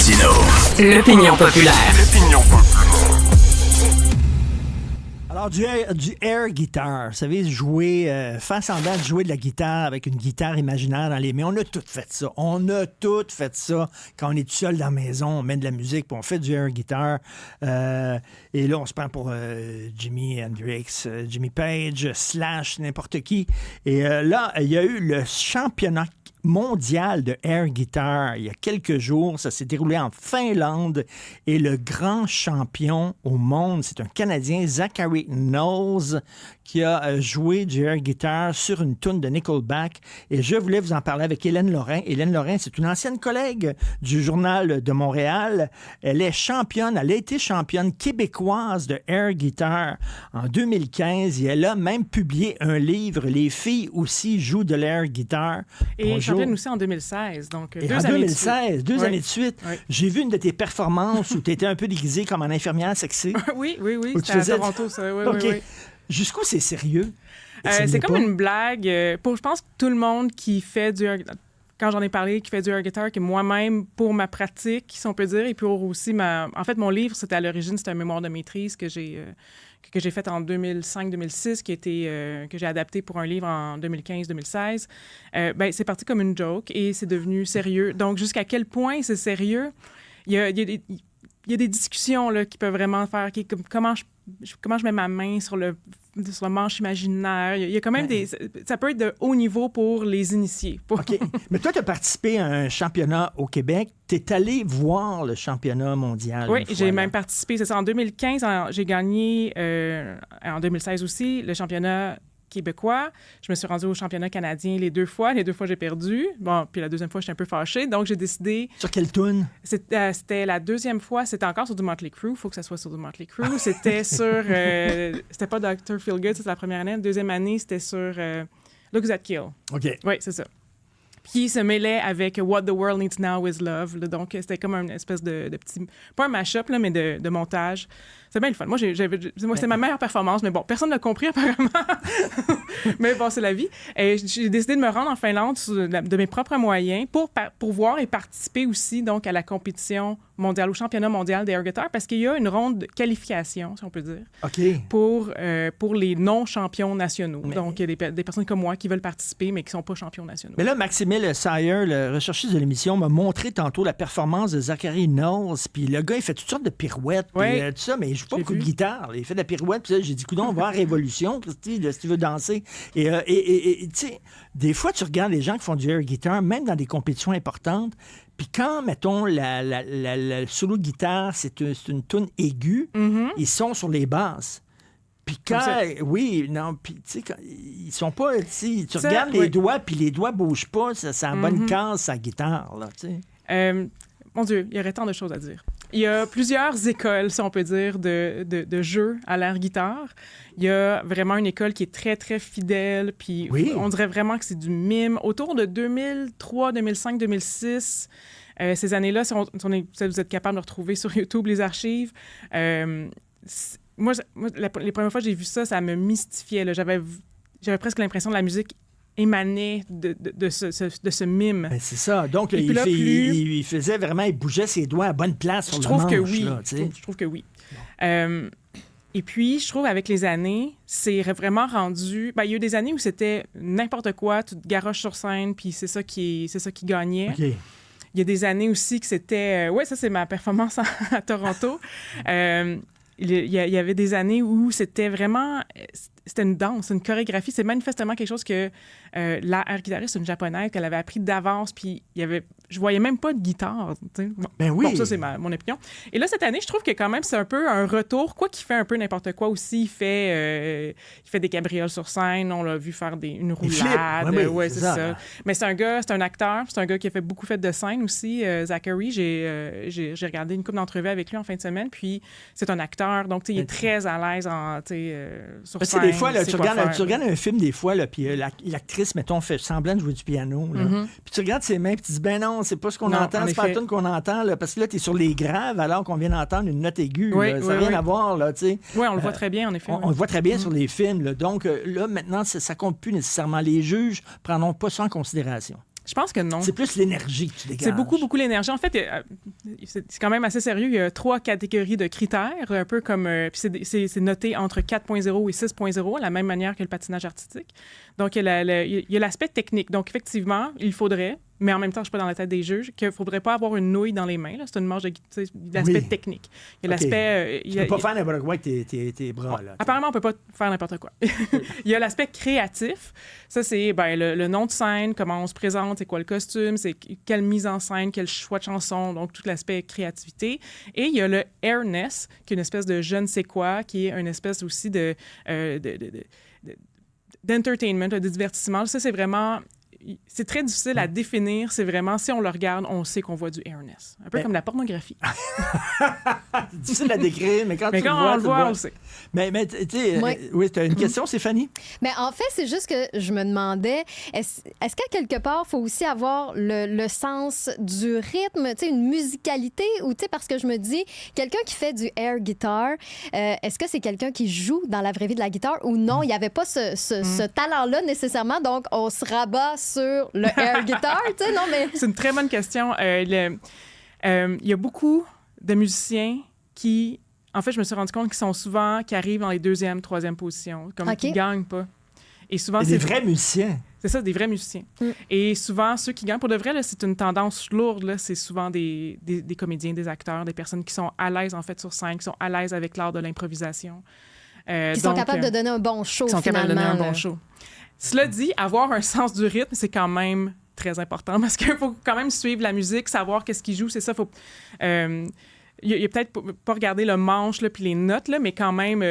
Martino. L'opinion populaire. Alors, du air guitar, vous savez, faire semblant de jouer de la guitare avec une guitare imaginaire dans les mains. On a tout fait ça. Quand on est tout seul dans la maison, on met de la musique, puis on fait du air guitar. Et là, on se prend pour Jimi Hendrix, Jimmy Page, Slash, n'importe qui. Et là, il y a eu le championnat mondial de air guitar il y a quelques jours. Ça s'est déroulé en Finlande et le grand champion au monde, c'est un Canadien, Zachary Knowles, qui a joué du air guitar sur une toune de Nickelback. Et je voulais vous en parler avec Hélène Lorrain. Hélène Lorrain, c'est une ancienne collègue du Journal de Montréal. Elle a été championne québécoise de air guitar en 2015 et elle a même publié un livre, Les filles aussi jouent de l'air guitar. Et championne aussi en 2016. Donc, et en 2016, deux années de suite. Oui. J'ai vu une de tes performances où tu étais un peu déguisée comme en infirmière sexy. Oui. C'était à Toronto, ça. Oui, OK. oui. Jusqu'où c'est sérieux? C'est comme une blague pour, je pense, tout le monde qui fait du air guitar. Quand j'en ai parlé, qui fait du air guitar, que moi-même, pour ma pratique, si on peut dire, et pour aussi En fait, mon livre, c'était à l'origine, c'était un mémoire de maîtrise que j'ai fait en 2005-2006, que j'ai adapté pour un livre en 2015-2016. C'est parti comme une joke et c'est devenu sérieux. Donc, jusqu'à quel point c'est sérieux? Il y a des discussions là, qui peuvent vraiment faire... Comment je mets ma main sur le manche imaginaire. Il y a quand même ça peut être de haut niveau pour les initiés. OK. Mais toi, tu as participé à un championnat au Québec. Tu es allé voir le championnat mondial. Oui, j'ai même participé. C'est ça, en 2015, j'ai gagné, en 2016 aussi, le championnat québécois. Je me suis rendue au championnat canadien les deux fois. Les deux fois, j'ai perdu. Bon, puis la deuxième fois, j'étais un peu fâchée. Donc, j'ai décidé... Sur quelle toune? C'était la deuxième fois. C'était encore sur du Motley Crue. Il faut que ça soit sur du Motley Crue. C'était sur... c'était pas Dr. Feelgood, c'est la première année. La deuxième année, c'était sur Look That Kill. OK. Oui, c'est ça. Qui se mêlait avec What the World Needs Now is Love. Là. Donc, c'était comme une espèce de petit... Pas un mash-up, là, mais de montage. C'est bien le fun. Moi, c'était ma meilleure performance, mais bon, personne ne l'a compris apparemment. Mais bon, c'est la vie. Et j'ai décidé de me rendre en Finlande de mes propres moyens pour voir et participer aussi donc, à la compétition mondiale, au championnat mondial d'air guitar, parce qu'il y a une ronde de qualification, si on peut dire, pour les non-champions nationaux. Donc, il y a des personnes comme moi qui veulent participer, mais qui ne sont pas champions nationaux. Mais là, Maximile Sayer, le recherchiste de l'émission, m'a montré tantôt la performance de Zachary Knowles, puis le gars, il fait toutes sortes de pirouettes, puis tout ça, mais il joue pas beaucoup de guitare. Il fait de la pirouette, puis j'ai dit, coudonc, on va à Révolution, Christy, si tu veux danser. Et tu sais, des fois, tu regardes les gens qui font du air guitar, même dans des compétitions importantes, puis quand, mettons, la solo de guitare, c'est une toune aiguë, ils sont sur les basses. Puis quand... puis tu sais, ils sont pas... Tu regardes les doigts, puis les doigts bougent pas, ça a bonne case, sa guitare, là, tu sais. Mon Dieu, il y aurait tant de choses à dire. Il y a plusieurs écoles, si on peut dire, de jeux à l'air guitare. Il y a vraiment une école qui est très, très fidèle, puis on dirait vraiment que c'est du mime. Autour de 2003, 2005, 2006, ces années-là, si vous êtes capable de retrouver sur YouTube les archives, moi, les premières fois que j'ai vu ça, ça me mystifiait. Là. J'avais presque l'impression que la musique émanait de ce mime. Ben c'est ça. Donc, il faisait vraiment, il bougeait ses doigts à bonne place sur le manche. Je trouve que oui. Et puis, je trouve avec les années, c'est vraiment rendu... il y a eu des années où c'était n'importe quoi, tu te garoches sur scène, puis c'est ça qui gagnait. OK. Il y a des années aussi que c'était... ça, c'est ma performance à Toronto. Il y avait des années où c'était vraiment... C'était une danse, une chorégraphie. C'est manifestement quelque chose que la air guitariste, une japonaise, qu'elle avait appris d'avance, puis je voyais même pas de guitare. T'sais. Bon, ça, c'est mon opinion. Et là, cette année, je trouve que quand même, c'est un peu un retour. Quoi qu'il fait un peu n'importe quoi aussi. Il fait des cabrioles sur scène. On l'a vu faire une roulade. Oui, c'est ça. Mais c'est un acteur. C'est un gars qui a beaucoup fait de scène aussi, Zachary. J'ai regardé une couple d'entrevues avec lui en fin de semaine, puis c'est un acteur. Donc, il est très à l'aise sur scène. Des fois, là, tu regardes un film, des fois, puis l'actrice, mettons, fait semblant de jouer du piano. Puis tu regardes ses mains, puis tu dis, ben non, c'est pas ce qu'on entend, c'est pas la tune qu'on entend, là, parce que là, tu es sur les graves alors qu'on vient d'entendre une note aiguë. Ça n'a rien à voir, là, tu sais. Oui, on le voit très bien, en effet. On le voit très bien sur les films. Là. Donc, là, maintenant, ça compte plus nécessairement. Les juges prendront pas ça en considération. Je pense que non. C'est plus l'énergie que tu dégages. C'est beaucoup l'énergie. En fait, c'est quand même assez sérieux. Il y a 3 catégories de critères, un peu comme... puis c'est noté entre 4.0 et 6.0, de la même manière que le patinage artistique. Donc, il y a l'aspect technique. Donc, effectivement, il faudrait, mais en même temps, je ne suis pas dans la tête des juges, qu'il ne faudrait pas avoir une nouille dans les mains. Là. C'est une marge de l'aspect technique. Il y a l'aspect... tu ne peux pas faire n'importe quoi avec tes bras. Là, apparemment, on ne peut pas faire n'importe quoi. Il y a l'aspect créatif. Ça, c'est le nom de scène, comment on se présente, c'est quoi le costume, c'est quelle mise en scène, quel choix de chanson, donc tout l'aspect créativité. Et il y a le airness, qui est une espèce de je ne sais quoi, qui est une espèce aussi d'entertainment, de divertissement. Ça, c'est vraiment... C'est très difficile à définir. C'est vraiment, si on le regarde, on sait qu'on voit du airness. Un peu comme la pornographie. C'est difficile à décrire, mais quand on le voit, on le sait. Mais tu sais, oui, tu as une question, Stéphanie? Mais en fait, c'est juste que je me demandais, est-ce qu'à quelque part, il faut aussi avoir le sens du rythme, tu sais, une musicalité, ou tu sais, parce que je me dis, quelqu'un qui fait du air guitar, est-ce que c'est quelqu'un qui joue dans la vraie vie de la guitare ou non? Il n'y avait pas ce talent-là nécessairement, donc on se rabat sur le air guitar, tu sais, non, mais... C'est une très bonne question. Il y a beaucoup de musiciens qui... En fait, je me suis rendu compte qui arrivent dans les 2e, 3e positions, comme qui ne gagnent pas. Et souvent, c'est des vrais musiciens. C'est ça, des vrais musiciens. Et souvent, ceux qui gagnent, pour de vrai, là, c'est une tendance lourde. Là, c'est souvent des comédiens, des acteurs, des personnes qui sont à l'aise, en fait, sur scène, qui sont à l'aise avec l'art de l'improvisation. Qui sont capables de donner un bon show, finalement. Qui sont capables de donner un bon show. Cela dit, avoir un sens du rythme, c'est quand même très important parce qu'il faut quand même suivre la musique, savoir qu'est-ce qui joue. C'est ça, faut... il y a peut-être pas regarder le manche puis les notes, là, mais quand même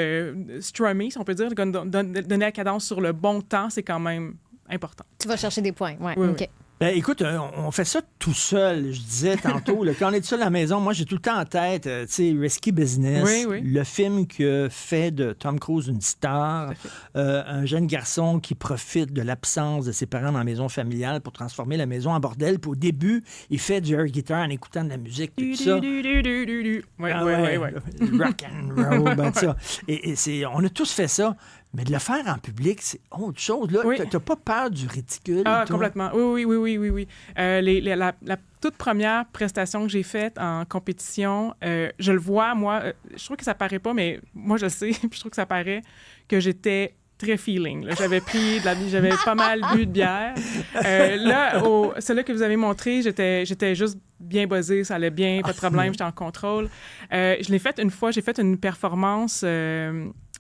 strummer, si on peut dire, donner la cadence sur le bon temps, c'est quand même important. Tu vas chercher des points, oui. Oui. OK. Ben, écoute, on fait ça tout seul. Je disais tantôt, là, quand on est tout seul à la maison, moi, j'ai tout le temps en tête, tu sais, Risky Business, le film que fait de Tom Cruise une star, un jeune garçon qui profite de l'absence de ses parents dans la maison familiale pour transformer la maison en bordel. Puis au début, il fait du air guitar en écoutant de la musique, tout ça. Rock and roll, ben ça. Et on a tous fait ça. Mais de le faire en public, c'est autre chose. Là, t'as pas peur du ridicule? Ah, toi? Complètement. Oui. La toute première prestation que j'ai faite en compétition, je le vois, moi, je trouve que ça paraît pas, mais moi, je sais, puis je trouve que ça paraît que j'étais très feeling. Là. J'avais j'avais pas mal bu de bière. Là, celle-là que vous avez montré, j'étais juste bien buzzée, ça allait bien, pas de problème, j'étais en contrôle. Je l'ai faite une fois, j'ai fait une performance...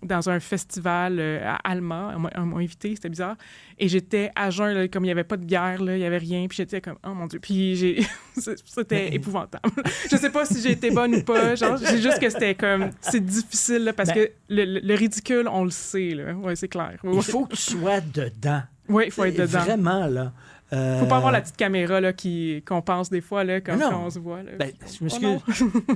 dans un festival à Alma. On m'a invité, c'était bizarre. Et j'étais à jeun, là, comme il n'y avait pas de bière, là, il n'y avait rien. Puis j'étais comme, oh mon Dieu. Puis c'était épouvantable. Je sais pas si j'ai été bonne ou pas. Genre, c'est juste que c'était comme, c'est difficile, là, parce que le ridicule, on le sait. Là. Ouais, c'est clair. Il faut que tu sois dedans. Oui, il faut être dedans. Vraiment, là. Faut pas avoir la petite caméra là, qu'on pense des fois là, quand on se voit. Là. Ben, je m'excuse.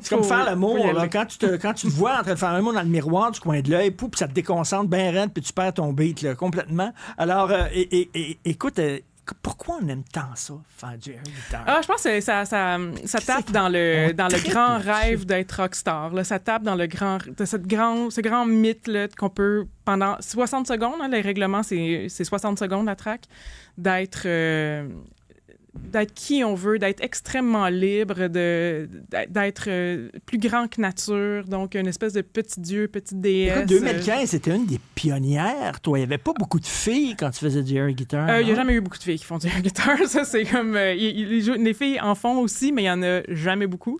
C'est comme faire l'amour. Là, quand tu te vois en train de faire l'amour dans le miroir du coin de l'œil, puis ça te déconcentre bien raide, puis tu perds ton beat là, complètement. Alors, écoute... pourquoi on aime tant ça, faire du air guitar? Je pense que ça tape dans le grand rêve d'être rockstar. Là. Ça tape dans ce grand mythe là, qu'on peut, pendant 60 secondes, hein, les règlements, c'est 60 secondes la track, d'être qui on veut, d'être extrêmement libre, d'être plus grand que nature, donc une espèce de petit dieu, petite déesse. Écoute, 2015, c'était une des pionnières, toi. Il n'y avait pas beaucoup de filles quand tu faisais du air guitar. Il n'y a jamais eu beaucoup de filles qui font du air guitar. Ça, c'est comme... les filles en font aussi, mais il n'y en a jamais beaucoup.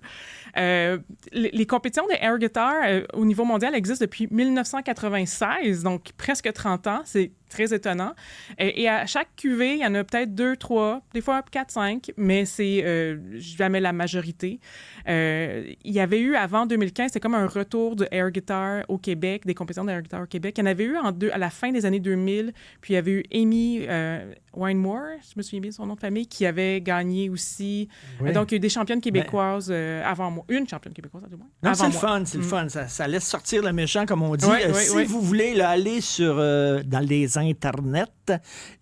Les compétitions de air guitar au niveau mondial existent depuis 1996, donc presque 30 ans. C'est très étonnant. Et à chaque cuvée, il y en a peut-être 2, 3, des fois 4, 5, mais c'est jamais la majorité. Il y avait eu, avant 2015, c'était comme un retour de air guitar au Québec, des compétitions de air guitar au Québec. Il y en avait eu à la fin des années 2000, puis il y avait eu Amy Winemore, je me souviens bien de son nom de famille, qui avait gagné aussi. Oui. Donc, il y a eu des championnes québécoises avant moi. Une championne québécoise, du moins. Non, c'est le fun, c'est le fun. Ça laisse sortir le méchant, comme on dit. Si vous voulez là, aller dans les internets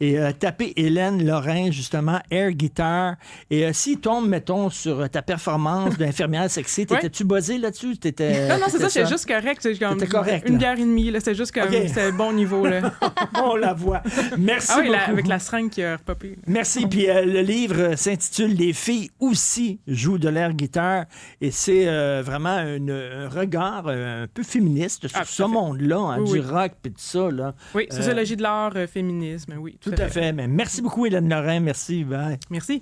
et taper Hélène Lorrain, justement, air guitar, et s'il tombe, mettons, sur ta performance d'infirmière sexy, t'étais-tu buzzé là-dessus? Non, c'est ça, c'est juste correct. C'est comme une bière et demie, là, c'est juste comme, c'était bon niveau. Là. On la voit. Merci beaucoup. Avec la seringue scène qui a repopé. Merci. Puis le livre s'intitule Les filles aussi jouent de l'air guitare. Et c'est vraiment un regard un peu féministe sur ce monde-là, hein, Oui, du rock et tout ça. Là. Oui, sociologie de l'art, féminisme, oui. Tout à fait. Mais merci beaucoup, Hélène Lorrain. Merci. Bye. Merci.